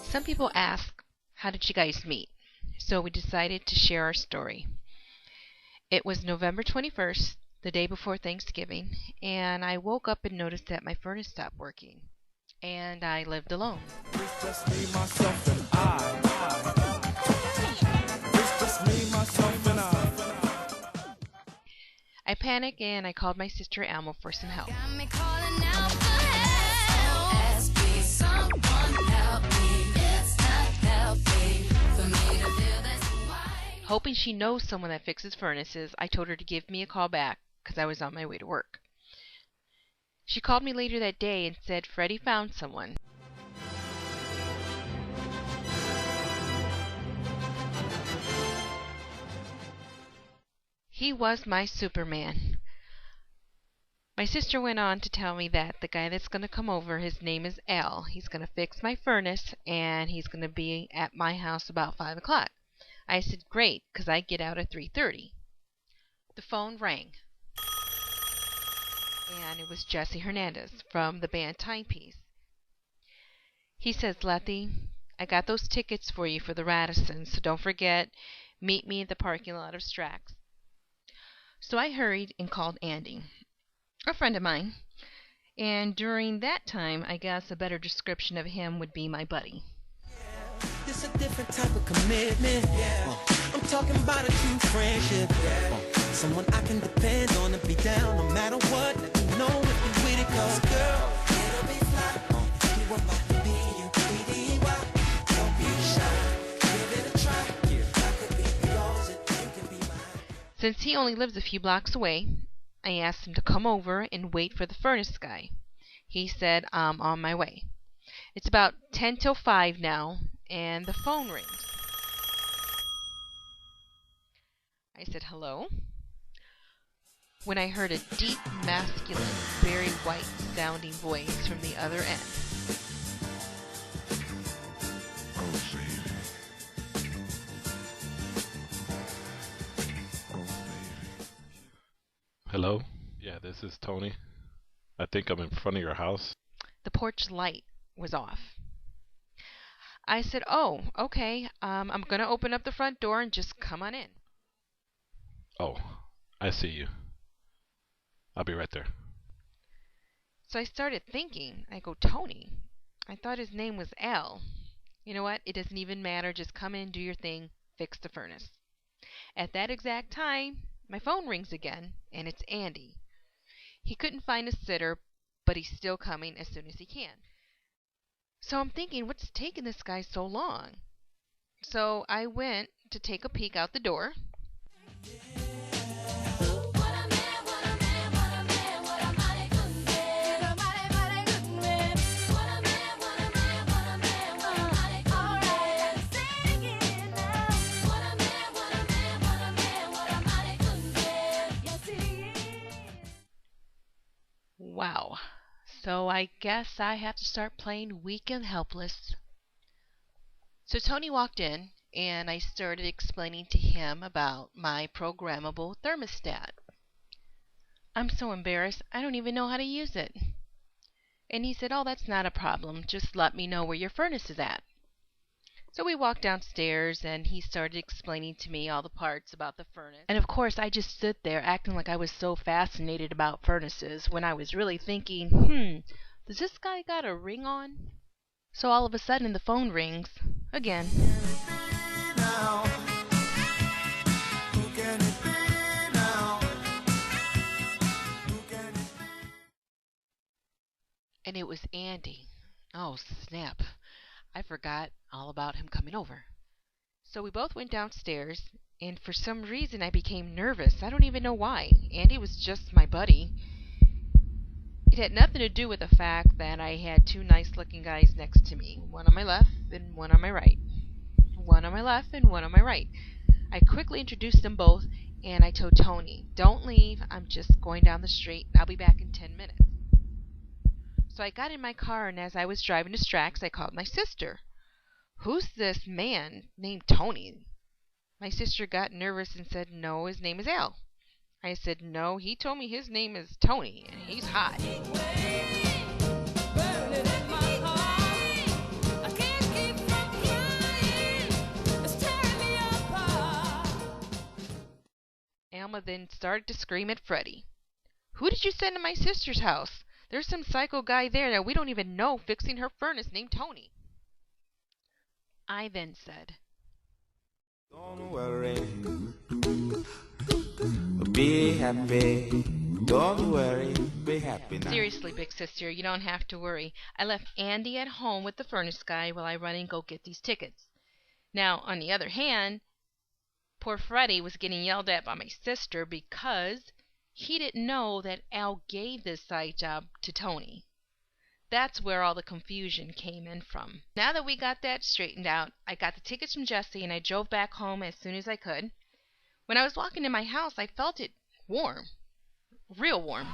Some people ask, how did you guys meet? So we decided to share our story. It was November 21st, the day before Thanksgiving, and I woke up and noticed that my furnace stopped working. And I lived alone. It's just me, myself, and I. It's just me, myself, and I. I panicked and I called my sister Alma for some help. Hoping she knows someone that fixes furnaces, I told her to give me a call back because I was on my way to work. She called me later that day and said Freddie found someone. He was my Superman. My sister went on to tell me that the guy that's going to come over, his name is Al. He's going to fix my furnace and he's going to be at my house about 5 o'clock. I said, great, because I get out at 3:30. The phone rang. And it was Jesse Hernandez from the band Timepiece. He says, Letty, I got those tickets for you for the Radisson, so don't forget, meet me at the parking lot of Strax. So I hurried and called Andy, a friend of mine. And during that time, I guess a better description of him would be my buddy. It's a different type of commitment. I'm talking about a true friendship. Someone I can depend on to be down no matter what. Let me know if you're with it, cause girl, it'll be fly. If you want my B-U-E-D-Y, don't be shy. Give it a try. I could be yours if you can be mine. Since he only lives a few blocks away, I asked him to come over and wait for the furnace guy. He said, I'm on my way. It's about 10 till 5 now, and the phone rings. I said, hello? When I heard a deep, masculine, very white-sounding voice from the other end. Oh, baby. Oh, baby. Hello? Yeah, this is Tony. I think I'm in front of your house. The porch light was off. I said, oh, okay, I'm going to open up the front door and just come on in. Oh, I see you. I'll be right there. So I started thinking. I go, Tony. I thought his name was Al. You know what? It doesn't even matter. Just come in, do your thing, fix the furnace. At that exact time, my phone rings again, and it's Andy. He couldn't find a sitter, but he's still coming as soon as he can. So I'm thinking, what's taking this guy so long? So I went to take a peek out the door. Wow. So I guess I have to start playing weak and helpless. So Tony walked in, and I started explaining to him about my programmable thermostat. I'm so embarrassed, I don't even know how to use it. And he said, oh, that's not a problem. Just let me know where your furnace is at. So we walked downstairs, and he started explaining to me all the parts about the furnace. And of course, I just stood there acting like I was so fascinated about furnaces when I was really thinking, does this guy got a ring on? So all of a sudden, the phone rings again. Now, who can it be now? Who can it be? And it was Andy. Oh, snap. I forgot all about him coming over. So we both went downstairs, and for some reason I became nervous. I don't even know why. Andy was just my buddy. It had nothing to do with the fact that I had two nice-looking guys next to me, one on my left and one on my right. One on my left and one on my right. I quickly introduced them both, and I told Tony, don't leave, I'm just going down the street, and I'll be back in 10 minutes. So I got in my car, and as I was driving to Strax, I called my sister. Who's this man named Tony? My sister got nervous and said, no, his name is Al. I said, no, he told me his name is Tony, and he's hot. Alma then started to scream at Freddie. "Who did you send to my sister's house? There's some psycho guy there that we don't even know fixing her furnace named Tony." I then said, Don't worry, be happy. Don't worry, be happy now. "Seriously, big sister, you don't have to worry. I left Andy at home with the furnace guy while I run and go get these tickets." Now, on the other hand, poor Freddie was getting yelled at by my sister because he didn't know that Al gave this side job to Tony. That's where all the confusion came in from. Now that we got that straightened out, I got the tickets from Jesse and I drove back home as soon as I could. When I was walking in my house, I felt it warm. Real warm.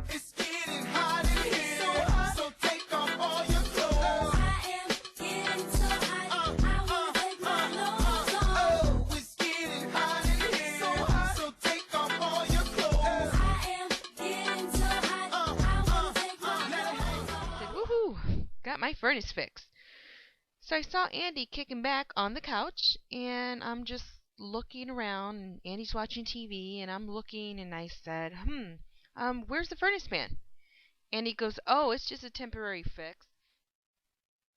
It's getting hot in here, so take off all your clothes. I am getting so hot, I won't take my clothes off. Oh, it's getting hot in here, so take off all your clothes. I am getting so hot, I won't take my clothes off. I said, "Woohoo! Got my furnace fixed." So I saw Andy kicking back on the couch, and I'm just looking around, and Andy's watching TV, and I'm looking, and I said, "Where's the furnace man?" And he goes, "Oh, it's just a temporary fix."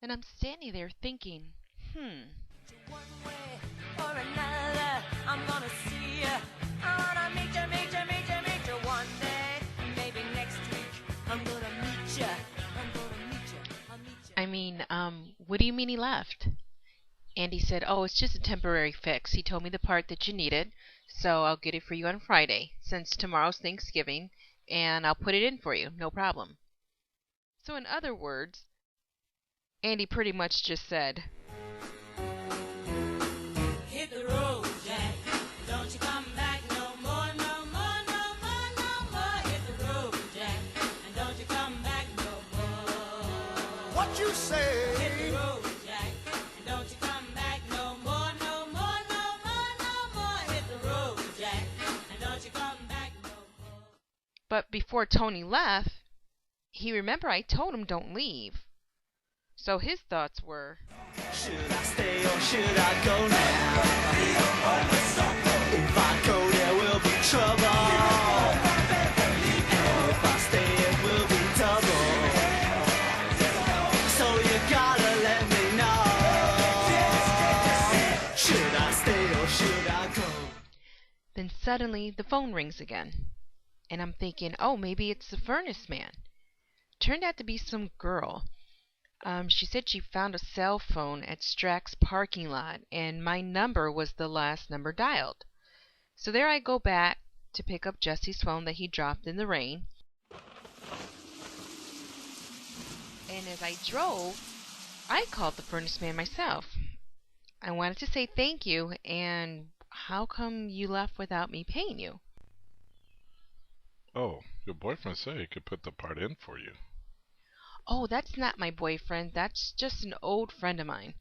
And I'm standing there thinking, One way or another, I'm gonna see ya. I wanna meet ya one day. Maybe next week, I'm gonna meet ya. I mean, what do you mean he left? Andy said, "Oh, it's just a temporary fix. He told me the part that you needed, so I'll get it for you on Friday, since tomorrow's Thanksgiving, and I'll put it in for you, no problem." So in other words, Andy pretty much just said, Hit the road, Jack. Don't you come back no more, no more, no more, no more. Hit the road, Jack. And don't you come back no more. What you say? Hit the road, Jack. And don't you come back no more, no more, no more, no more. Hit the road, Jack. And don't you come back no more. but before Tony left, he remembered I told him don't leave. So his thoughts were, Should I stay or should I go now? If I go, there will be trouble. And if I stay, it will be double. So you gotta let me know. Should I stay or should I go? then suddenly the phone rings again. And I'm thinking, oh, maybe it's the furnace man. Turned out to be some girl. She said she found a cell phone at Strack's parking lot, and my number was the last number dialed. So there I go back to pick up Jesse's phone that he dropped in the rain. And as I drove, I called the furnace man myself. I wanted to say thank you, and how come you left without me paying you? Oh, your boyfriend said he could put the part in for you. Oh, that's not my boyfriend. That's just an old friend of mine.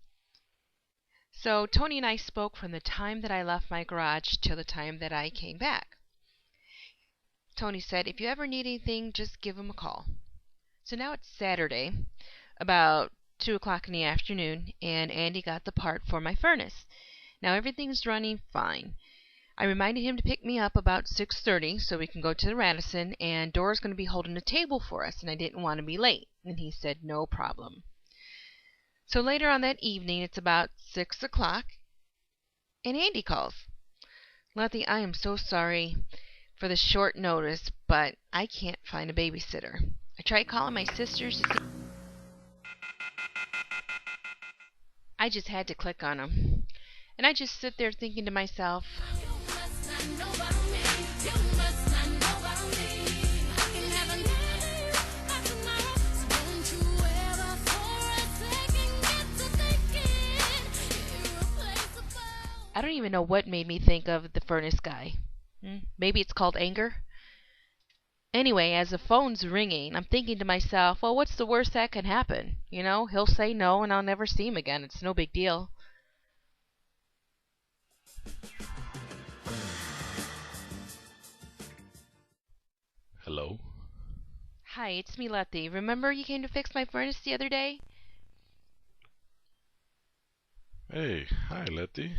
So Tony and I spoke from the time that I left my garage till the time that I came back. Tony said, if you ever need anything, just give him a call. So now it's Saturday, about 2 o'clock in the afternoon, and Andy got the part for my furnace. Now everything's running fine. I reminded him to pick me up about 6:30 so we can go to the Radisson, and Dora's going to be holding a table for us, and I didn't want to be late. And he said, no problem. So later on that evening, it's about 6 o'clock, and Andy calls. Letty, I am so sorry for the short notice, but I can't find a babysitter. I tried calling my sisters to see. I just had to click on them. And I just sit there thinking to myself, I don't even know what made me think of the furnace guy. Maybe it's called anger? Anyway, as the phone's ringing, I'm thinking to myself, well, what's the worst that can happen? You know, he'll say no and I'll never see him again. It's no big deal. Hello? Hi, it's me, Letty. Remember you came to fix my furnace the other day? Hey, hi, Letty.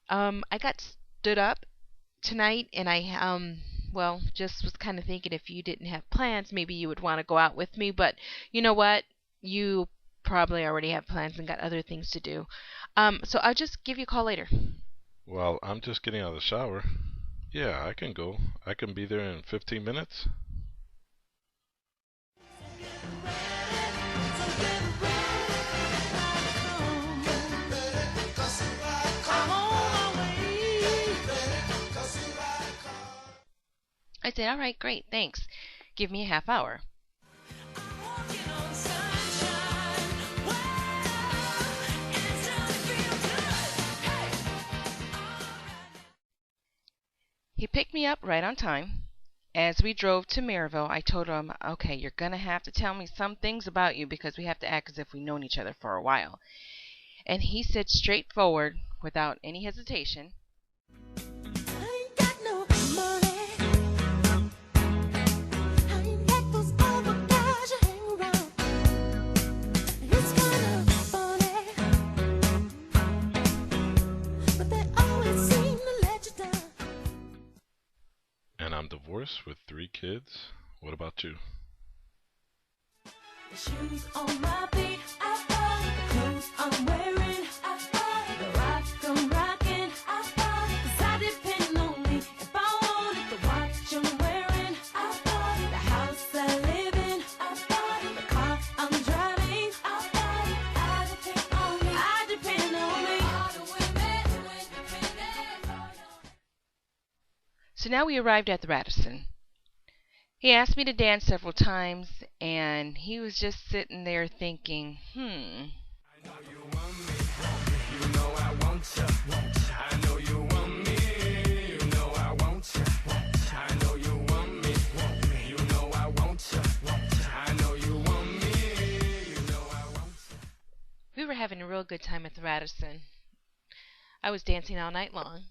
I got stood up tonight, and well, just was kind of thinking if you didn't have plans, maybe you would want to go out with me. But you know what? You probably already have plans and got other things to do. So I'll just give you a call later. Well, I'm just getting out of the shower. Yeah, I can go. I can be there in 15 minutes. I said, all right, great, thanks. Give me a half hour. He picked me up right on time. As we drove to Maryville, I told him, okay, you're going to have to tell me some things about you because we have to act as if we've known each other for a while. And he said straightforward, without any hesitation, And I'm divorced with 3 kids. What about you? The shoes on my feet, I bought the clothes I'm wearing, I bought the rock I'm rocking, I bought 'cause I depend on me. If I wanted the watch I'm wearing, I bought the house I live in, I bought the car I'm driving, I bought I depend on me, I depend on me. All the women independent. So now we arrived at the Radisson. He asked me to dance several times, and he was just sitting there thinking, I know you want me, you know I want you. I know you want me, you know I want you. I know you want me, you know I want you. I know you want me, you know I want you. we were having a real good time at the Radisson. I was dancing all night long.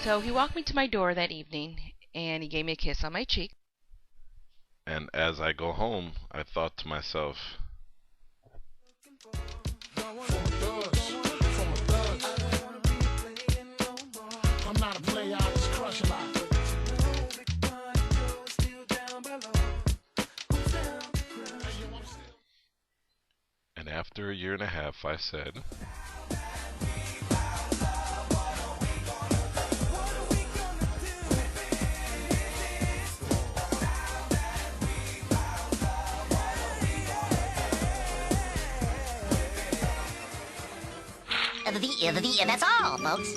So he walked me to my door that evening, and he gave me a kiss on my cheek. And as I go home, I thought to myself, I'm not a player, I just crush a lot. and after a year and a half, I said, That's all, folks.